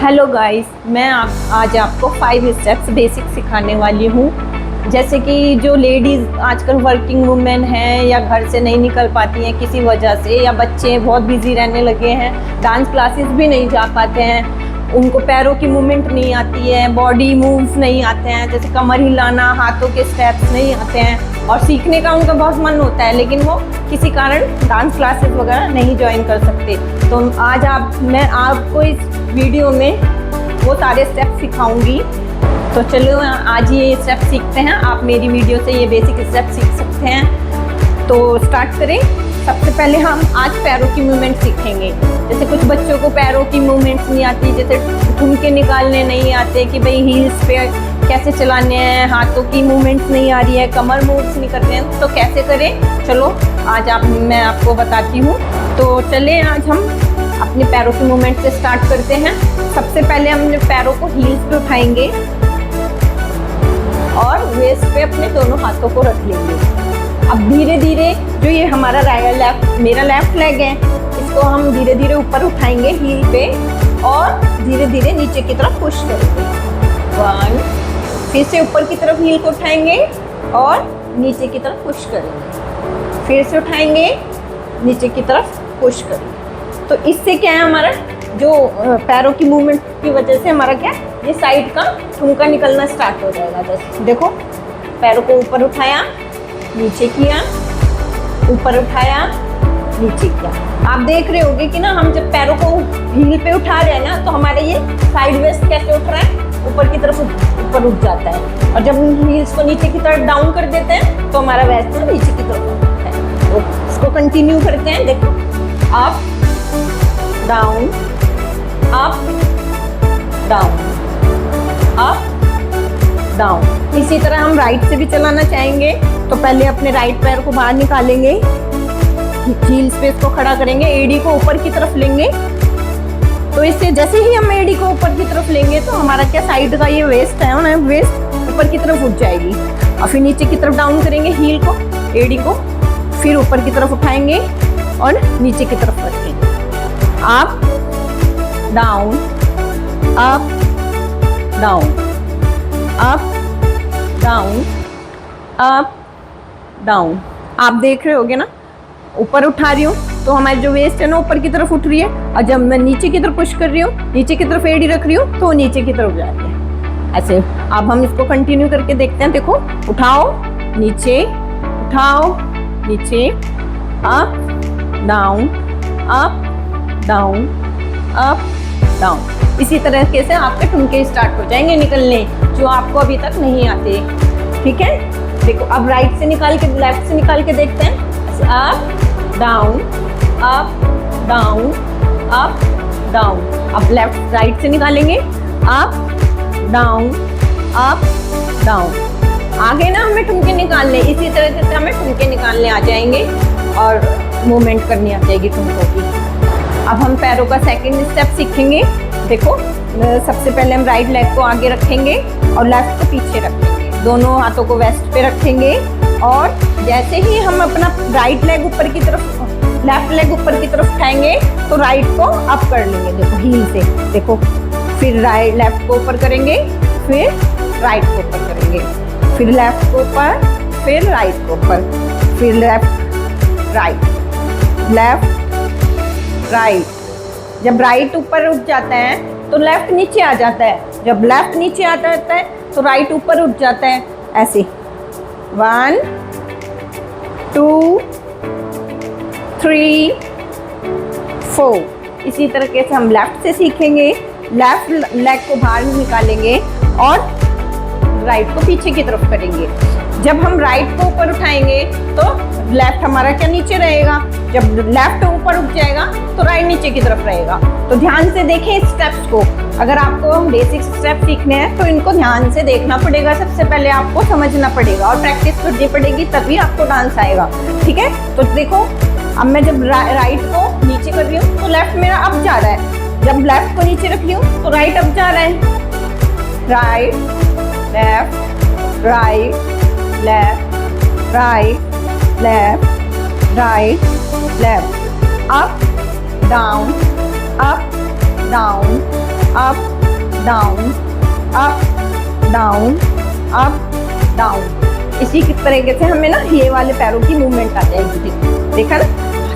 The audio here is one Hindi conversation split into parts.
हेलो गाइस, मैं आज आपको 5 स्टेप्स बेसिक सिखाने वाली हूँ। जैसे कि जो लेडीज़ आजकल वर्किंग वुमेन हैं या घर से नहीं निकल पाती हैं किसी वजह से, या बच्चे बहुत बिजी रहने लगे हैं, डांस क्लासेस भी नहीं जा पाते हैं, उनको पैरों की मूवमेंट नहीं आती है, बॉडी मूव्स नहीं आते हैं, जैसे कमर हिलाना, हाथों के स्टेप्स नहीं आते हैं और सीखने का उनका बहुत मन होता है लेकिन वो किसी कारण डांस क्लासेस वगैरह नहीं ज्वाइन कर सकते। तो आज मैं आपको इस वीडियो में वो सारे स्टेप सिखाऊंगी। तो चलो आज ये स्टेप सीखते हैं। आप मेरी वीडियो से ये बेसिक स्टेप सीख सकते हैं। तो स्टार्ट करें। सबसे पहले हम आज पैरों की मूवमेंट सीखेंगे। जैसे कुछ बच्चों को पैरों की मूवमेंट्स नहीं आती, जैसे ठुमके निकालने नहीं आते कि भाई हील्स पे कैसे चलाने हैं, हाथों की मूवमेंट्स नहीं आ रही है, कमर मूव्स नहीं करते हैं, तो कैसे करें। चलो आज मैं आपको बताती हूँ। तो चले आज हम अपने पैरों की मूवमेंट से स्टार्ट करते हैं। सबसे पहले हम पैरों को हील्स पे उठाएंगे और वेस्ट पे अपने दोनों हाथों को रख लेंगे। अब धीरे धीरे जो ये हमारा मेरा लेफ्ट लेग है, इसको हम धीरे धीरे ऊपर उठाएंगे हील पे और धीरे धीरे नीचे की तरफ पुश करेंगे। 1, फिर से ऊपर की तरफ हील को उठाएंगे और नीचे की तरफ पुश करेंगे, फिर से उठाएंगे, नीचे की तरफ पुश करेंगे। तो इससे क्या है, हमारा जो पैरों की मूवमेंट की वजह से हमारा क्या, ये साइड का ठुमका निकलना स्टार्ट हो जाएगा। जैसे देखो, पैरों को ऊपर उठाया, नीचे किया, ऊपर उठाया, नीचे किया। आप देख रहे होंगे कि ना, हम जब पैरों को हील पे उठा रहे हैं ना, तो हमारे ये साइड वेस्ट कैसे उठ रहा है, ऊपर की तरफ ऊपर उठ जाता है। और जब हम हील्स को नीचे की तरफ डाउन कर देते हैं तो हमारा वेस्ट नीचे की तरफ उठता है। तो इसको कंटिन्यू करते हैं। देखो, up down, up down, up down. इसी तरह हम राइट से भी चलाना चाहेंगे तो पहले अपने राइट पैर को बाहर निकालेंगे, हील्स पे इसको खड़ा करेंगे, एडी को ऊपर की तरफ लेंगे। तो इससे जैसे ही हम एडी को ऊपर की तरफ लेंगे तो हमारा क्या, साइड का ये वेस्ट है ना, वेस्ट ऊपर की तरफ उठ जाएगी। और फिर नीचे की तरफ डाउन करेंगे हील को, एडी को, फिर ऊपर की तरफ उठाएंगे और नीचे की तरफ रखेंगे। Up down, up down, up down, up down. आप देख रहे होगे ना, ऊपर उठा रही हूँ तो हमारी जो वेस्ट है ना ऊपर की तरफ उठ रही है, और जब मैं नीचे की तरफ पुश कर रही हूँ, नीचे की तरफ एडी रख रही हूँ, तो नीचे की तरफ जा रही है। ऐसे अब हम इसको कंटिन्यू करके देखते हैं। देखो, उठाओ, नीचे, उठाओ, नीचे, up down, up down, up down. इसी तरीके से आपके ठुमके स्टार्ट हो जाएंगे निकलने, जो आपको अभी तक नहीं आते। ठीक है, देखो अब राइट से निकाल के, लेफ्ट से निकाल के देखते हैं। Up down, up down, up down. अब लेफ्ट राइट से निकालेंगे, अप डाउन, अप डाउन। आगे ना हमें ठुमके निकालने, इसी तरह से हमें ठुमके निकालने आ जाएंगे और मूवमेंट करनी आ जाएगी ठुमकों की। अब हम पैरों का सेकंड स्टेप सीखेंगे। देखो, सबसे पहले हम राइट लेग को आगे रखेंगे और लेफ्ट को पीछे रखेंगे, दोनों हाथों को वेस्ट पे रखेंगे और जैसे ही हम अपना राइट लेग ऊपर की तरफ, लेफ्ट लेग ऊपर की तरफ उठाएंगे तो राइट को अप कर लेंगे। देखो, हील से देखो, फिर राइट लेफ्ट को ऊपर करेंगे, फिर राइट को ऊपर करेंगे, फिर लेफ्ट को ऊपर, फिर राइट को ऊपर, फिर लेफ्ट राइट, लेफ्ट राइट। जब राइट ऊपर उठ जाता है तो लेफ्ट नीचे आ जाता है, जब लेफ्ट नीचे आ जाता है तो राइट ऊपर उठ जाता है। ऐसे 1, 2, 3, 4। इसी तरीके से हम लेफ्ट से सीखेंगे। लेफ्ट लेग को बाहर निकालेंगे और राइट को पीछे की तरफ करेंगे। जब हम राइट को ऊपर उठाएंगे तो लेफ्ट हमारा क्या, नीचे रहेगा। जब लेफ्ट ऊपर उठ जाएगा तो राइट नीचे की तरफ रहेगा। तो ध्यान से देखें इस स्टेप्स को। अगर आपको बेसिक स्टेप सीखने हैं तो इनको ध्यान से देखना पड़ेगा। सबसे पहले आपको समझना पड़ेगा और प्रैक्टिस करनी पड़ेगी, तभी आपको डांस आएगा। ठीक है, तो देखो, अब मैं जब राइट को नीचे कर रही हूँ तो लेफ्ट मेरा अप जा रहा है, जब लेफ्ट को नीचे रख रही हूँ तो राइट अप जा रहा है। Right, left, right, left, right, left, right, left, up down, up down, up down, up down, up down. इसी तरीके से हमें ना ये वाले पैरों की मूवमेंट आ जाएगी। देखा ना,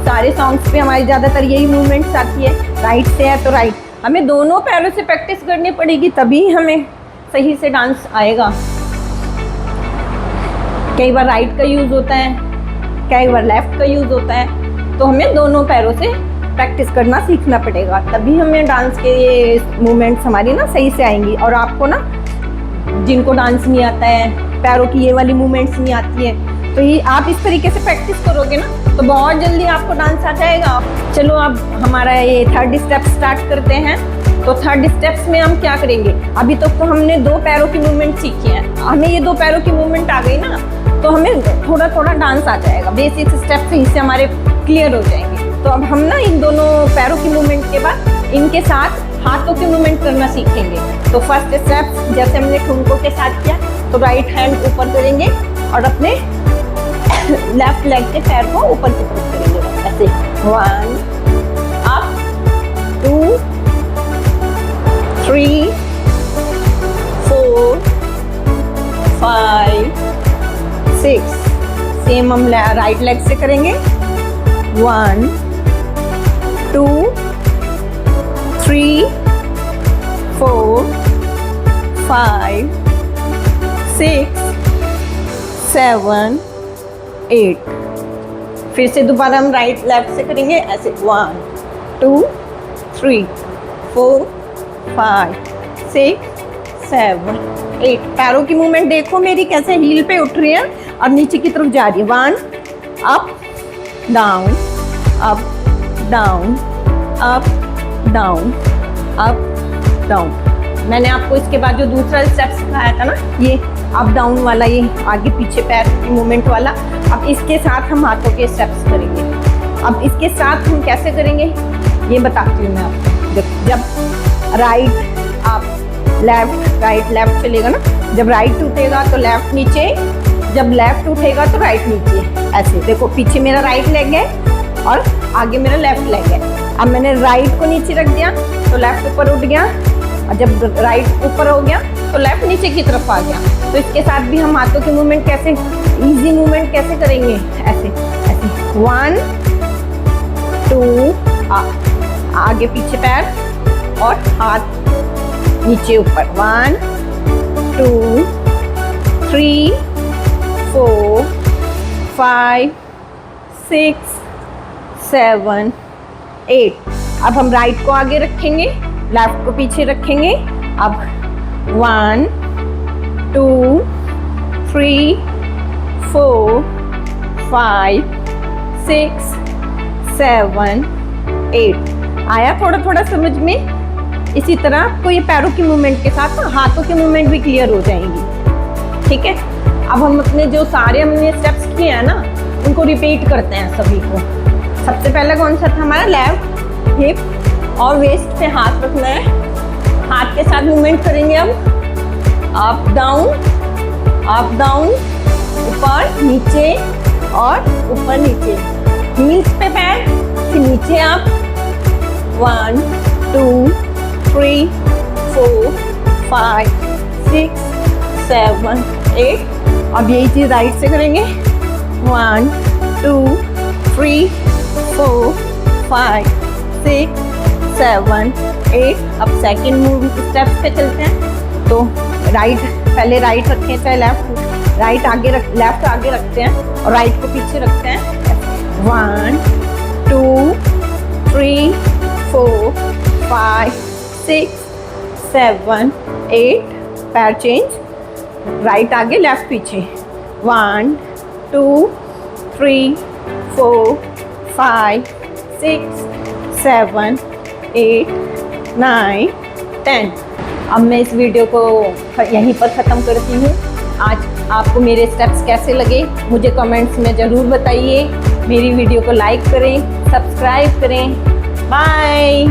सारे सॉन्ग्स पे हमारी ज़्यादातर यही मूवमेंट्स आती है। राइट से है तो राइट, हमें दोनों पैरों से प्रैक्टिस करनी पड़ेगी, तभी हमें सही से डांस आएगा। कई बार राइट का यूज़ होता है, कई बार लेफ्ट का यूज़ होता है, तो हमें दोनों पैरों से प्रैक्टिस करना सीखना पड़ेगा, तभी हमें डांस के ये मूवमेंट्स हमारी ना सही से आएंगी। और आपको ना, जिनको डांस नहीं आता है, पैरों की ये वाली मूवमेंट्स नहीं आती है, तो ये आप इस तरीके से प्रैक्टिस करोगे ना तो बहुत जल्दी आपको डांस आ जाएगा। चलो अब हमारा ये थर्ड स्टेप स्टार्ट करते हैं। तो थर्ड स्टेप्स में हम क्या करेंगे, अभी तक तो हमने दो पैरों की मूवमेंट सीखी है, हमें ये दो पैरों की मूवमेंट आ गई ना, तो हमें थोड़ा थोड़ा डांस आ जाएगा। बेसिक स्टेप्स इससे हमारे क्लियर हो जाएंगे। तो अब हम ना इन दोनों पैरों की मूवमेंट के बाद इनके साथ हाथों की मूवमेंट करना सीखेंगे। तो फर्स्ट स्टेप जैसे हमने ठुमकों के साथ किया, तो राइट हैंड ऊपर करेंगे और अपने लेफ्ट लेग के पैर को ऊपर की तरफ करेंगे ऐसे। 1 अप, 2 3 4 5 6। सेम हम राइट लेग से करेंगे। 1 2 3 4 5 6 7 8। फिर से दोबारा हम राइट लेफ्ट से करेंगे ऐसे। 1 2 3 4 5 6 7 8। पैरों की मूवमेंट देखो मेरी कैसे हील पे उठ रही है और नीचे की तरफ जा रही है। 1 up down, up down, up down, up down. मैंने आपको इसके बाद जो दूसरा स्टेप सिखाया था ना, ये अप डाउन वाला, ये आगे पीछे पैर की मूवमेंट वाला, अब इसके साथ हम हाथों के स्टेप्स करेंगे। अब इसके साथ हम कैसे करेंगे ये बताती हूँ मैं आपको। जब right up left, right left चलेगा ना, जब राइट उठेगा तो लेफ्ट नीचे, जब लेफ्ट उठेगा तो राइट नीचे, ऐसे। देखो पीछे मेरा राइट लेग है और आगे मेरा लेफ्ट लेग है। अब मैंने राइट को नीचे रख दिया तो लेफ्ट ऊपर उठ गया, और जब राइट ऊपर हो गया तो लेफ्ट नीचे की तरफ आ गया। तो इसके साथ भी हम हाथों की मूवमेंट कैसे, इजी मूवमेंट कैसे करेंगे, ऐसे ऐसे। 1 2 आगे पीछे पैर और हाथ नीचे ऊपर। 1 2 3 4 5 6 7 8। अब हम राइट को आगे रखेंगे, लेफ्ट को पीछे रखेंगे। अब 1 2 3 4 5 6 7 8। आया थोड़ा थोड़ा समझ में? इसी तरह आपको ये पैरों की मूवमेंट के साथ हाथों की मूवमेंट भी क्लियर हो जाएंगी। ठीक है, अब हम अपने जो सारे हमने स्टेप्स किए हैं ना, उनको रिपीट करते हैं सभी को। सबसे पहले कौन सा था हमारा? लेफ्ट हिप और वेस्ट पे हाथ रखना है, हाथ के साथ मूवमेंट करेंगे। अब अप डाउन, ऊपर नीचे और ऊपर नीचे, हील्स पे पैर, फिर नीचे आप। 1 2 3 4 5 6 7 8। अब यही चीज राइट से करेंगे। 1 2 3 4 5 6 7 8। अब सेकेंड मूव स्टेप्स पे चलते हैं। तो राइट पहले राइट रखते हैं, चाहे लेफ्ट, राइट आगे रख, लेफ्ट आगे रखते हैं और राइट को पीछे रखते हैं। 1 2 3 4 5 6 7 8। पैर चेंज, राइट आगे लेफ्ट पीछे। 1 2 3 4 5 6 7 8 9 10। अब मैं इस वीडियो को यहीं पर ख़त्म करती हूँ। आज आपको मेरे स्टेप्स कैसे लगे मुझे कमेंट्स में ज़रूर बताइए। मेरी वीडियो को लाइक करें, सब्सक्राइब करें। बाय।